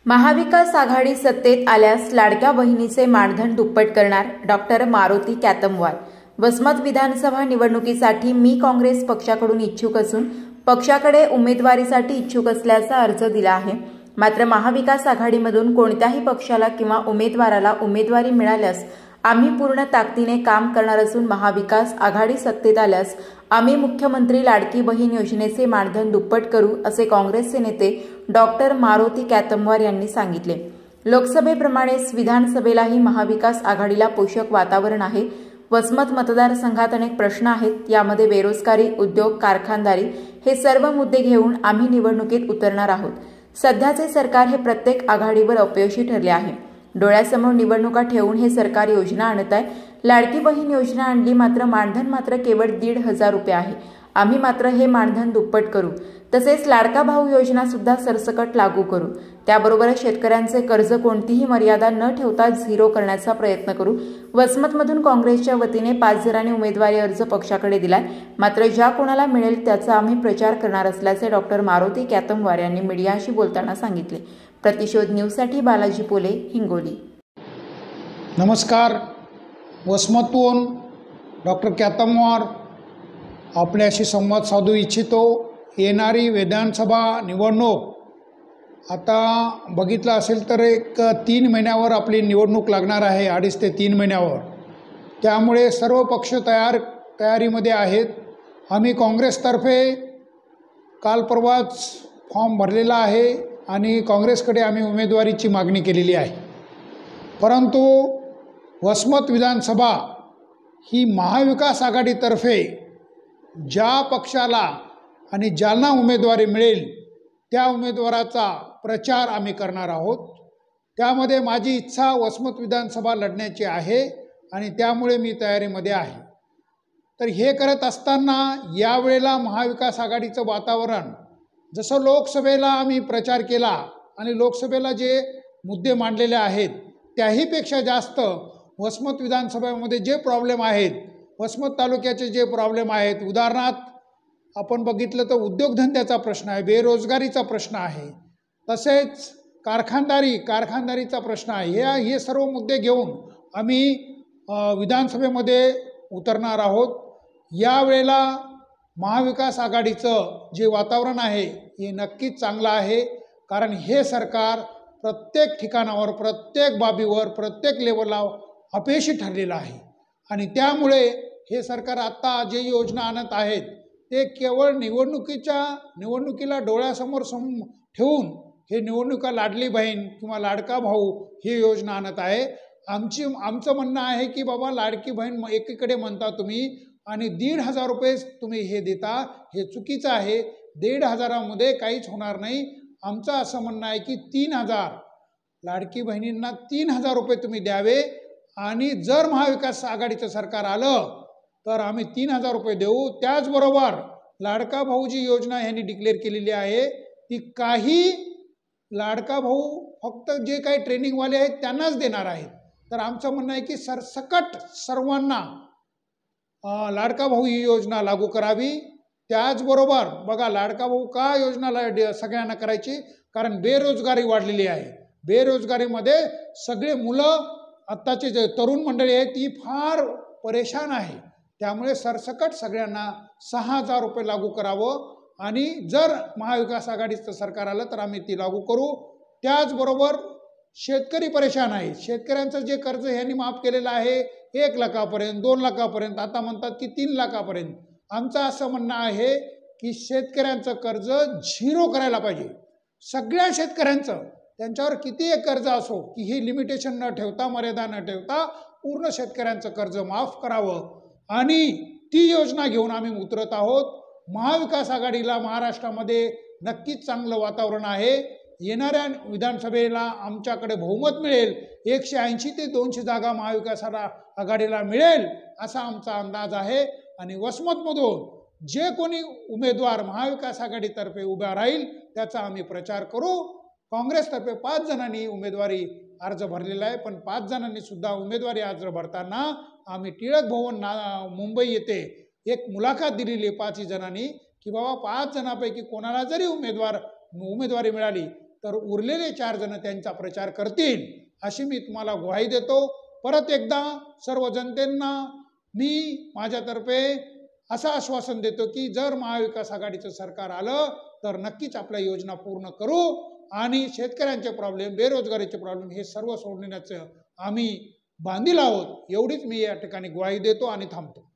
महाविकास आघाडी सत्तेत आल्यास लाडक्या बहिणीचे मानधन दुप्पट करणार डॉक्टर मारुती कॅतमवार। वसमत विधानसभा निवडणुकीसाठी मी काँग्रेस पक्षाकडून इच्छुक असून पक्षाकडे उमेदवारीसाठी इच्छुक असल्याचा अर्ज दिला आहे। मात्र महाविकास आघाडीमधून कोणत्याही पक्षाला किंवा उमेदवाराला उमेदवारी मिळाल्यास आम्ही पूर्ण ताकदीने काम करणार असून महाविकास आघाडी सत्तेत आल्यास आम्ही मुख्यमंत्री लाडकी बहीण योजनेचे मानधन दुप्पट करू, असे काँग्रेसचे नेते डॉक्टर मारुती कॅतमवार यांनी सांगितले। लोकसभेप्रमाणेच विधानसभेलाही महाविकास आघाडीला पोषक वातावरण आहे। वसमत मतदारसंघात अनेक प्रश्न आहेत, यामध्ये बेरोजगारी, उद्योग, कारखानदारी हे सर्व मुद्दे घेऊन आम्ही निवडणुकीत उतरणार आहोत। सध्याचे सरकार हे प्रत्येक आघाडीवर अपयशी ठरले आहे। डोळ्यासमोर निवडणुका ठेवून हे सरकार योजना आणत आहे। लाडकी बहीण योजना आणली, मात्र मानधन मात्र केवळ 1,500 रुपये आहे। आम्ही मात्र हे मानधन दुप्पट करू। तसेच लाडका भाऊ योजना सुद्धा सरसकट लागू करू। त्याबरोबरच शेतकऱ्यांचे कर्ज कोणतीही मर्यादा न ठेवता झिरो करण्याचा प्रयत्न करू। वसमतमधून काँग्रेसच्या वतीने 5 जणांनी उमेदवारी अर्ज पक्षाकडे दिलाय, मात्र ज्या कोणाला मिळेल त्याचा आम्ही प्रचार करणार असल्याचे डॉक्टर मारुती कॅतमवार यांनी मीडियाशी बोलताना सांगितले। प्रतिशोध न्यूजसाठी बालाजी पोले, हिंगोली। नमस्कार, वसमतून डॉक्टर कॅतमवार आपल्याशी संवाद साधू इच्छितो। येणारी विधानसभा निवडणूक आता बघितलं असेल तर एक 3 महिन्यावर आपली निवडणूक लागणार आहे, 2.5 ते 3 महिन्यावर। त्यामुळे सर्व पक्ष तयारीमध्ये आहेत। आम्ही काँग्रेसतर्फे काल परवाच फॉर्म भरलेला आहे आणि काँग्रेसकडे आम्ही उमेदवारीची मागणी केलेली आहे। परंतु वसमत विधानसभा ही महाविकास आघाडीतर्फे ज्या पक्षाला आणि ज्यांना उमेदवारी मिळेल त्या उमेदवाराचा प्रचार आम्ही करणार आहोत। त्यामध्ये माझी इच्छा वसमत विधानसभा लढण्याची आहे आणि त्यामुळे मी तयारीमध्ये आहे। तर हे करत असताना यावेळेला महाविकास आघाडीचं वातावरण, जसं लोकसभेला आम्ही प्रचार केला आणि लोकसभेला जे मुद्दे मांडलेले आहेत त्याहीपेक्षा जास्त वसमत विधानसभेमध्ये जे प्रॉब्लेम आहेत, वसमत तालुक्याचे जे प्रॉब्लेम आहेत, उदाहरणार्थ आपण बघितलं तर उद्योगधंद्याचा प्रश्न आहे, बेरोजगारीचा प्रश्न आहे, तसेच कारखानदारीचा प्रश्न आहे। हे सर्व मुद्दे घेऊन आम्ही विधानसभेमध्ये उतरणार आहोत। यावेळेला महाविकास आघाडीचं जे वातावरण आहे हे नक्कीच चांगलं आहे, कारण हे सरकार प्रत्येक ठिकाणावर, प्रत्येक बाबीवर, प्रत्येक लेवलला अपयशी ठरलेलं आहे आणि त्यामुळे हे सरकार आता जे योजना आणत आहेत ते केवळ निवडणुकीला डोळ्यासमोर ठेवून हे निवडणुका लाडली बहीण किंवा लाडका भाऊ ही योजना आणत आहे। आमचं म्हणणं आहे की बाबा, लाडकी बहीण एकीकडे म्हणता तुम्ही आणि 1,500 रुपये तुम्ही हे देता, हे चुकीचं आहे। 1,500मध्ये काहीच होणार नाही। आमचं असं म्हणणं आहे की 3,000 लाडकी बहिणींना 3,000 रुपये तुम्ही द्यावे आणि जर महाविकास आघाडीचं सरकार आलं तर आम्ही 3,000 रुपये देऊ। त्याचबरोबर लाडका भाऊ जी योजना ह्यांनी डिक्लेअर केलेली आहे ती काही लाडका भाऊ फक्त जे काही ट्रेनिंगवाले आहेत त्यांनाच देणार आहेत। तर आमचं म्हणणं आहे की सरसकट सर्वांना लाडका भाऊ ही योजना लागू करावी। त्याचबरोबर बघा, लाडका भाऊ का योजना सगळ्यांना करायची, कारण बेरोजगारी वाढलेली आहे। बेरोजगारीमध्ये सगळे मुलं, आत्ताचे जे तरुण मंडळी आहे ती फार परेशान आहे। त्यामुळे सरसकट सगळ्यांना 6,000 रुपये लागू करावं आणि जर महाविकास आघाडीचं सरकार आलं तर आम्ही ती लागू करू। त्याचबरोबर शेतकरी परेशान आहे। शेतकऱ्यांचं जे कर्ज ह्यांनी माफ केलेलं आहे 1 लाखापर्यंत, 2 लाखापर्यंत, आता म्हणतात की 3 लाखापर्यंत। आमचं असं म्हणणं आहे की शेतकऱ्यांचं कर्ज झिरो करायला पाहिजे। सगळ्या शेतकऱ्यांचं, त्यांच्यावर किती कर्ज असो, की हे लिमिटेशन न ठेवता, मर्यादा न ठेवता पूर्ण शेतकऱ्यांचं कर्ज माफ करावं आणि ती योजना घेऊन आम्ही उतरत आहोत। महाविकास आघाडीला महाराष्ट्रामध्ये नक्कीच चांगलं वातावरण आहे। येणाऱ्या विधानसभेला आमच्याकडे बहुमत मिळेल, 180 ते 200 जागा महाविकास आघाडीला मिळेल असा आमचा अंदाज आहे आणि वसमतमधून जे कोणी उमेदवार महाविकास आघाडीतर्फे उभा राहील त्याचा आम्ही प्रचार करू। काँग्रेसतर्फे 5 जणांनी उमेदवारी अर्ज भरलेला आहे, पण 5 जणांनी सुद्धा उमेदवारी अर्ज भरताना आम्ही टिळक भवन मुंबई येथे एक मुलाखत दिलेली आहे 5 जणांनी की बाबा 5 जणांपैकी कोणाला जरी उमेदवारी मिळाली तर उरलेले 4 जण त्यांचा प्रचार करतील अशी मी तुम्हाला ग्वाही देतो. परत एकदा सर्व जनतेंना मी माझ्यातर्फे असं आश्वासन देतो की जर महाविकास आघाडीचं सरकार आलं तर नक्कीच आपल्या योजना पूर्ण करू आणि शेतकऱ्यांचे प्रॉब्लेम, बेरोजगारीचे प्रॉब्लेम हे सर्व सोडवण्याचं आम्ही बांधील आहोत. एवढीच मी या ठिकाणी ग्वाही देतो आणि थांबतो.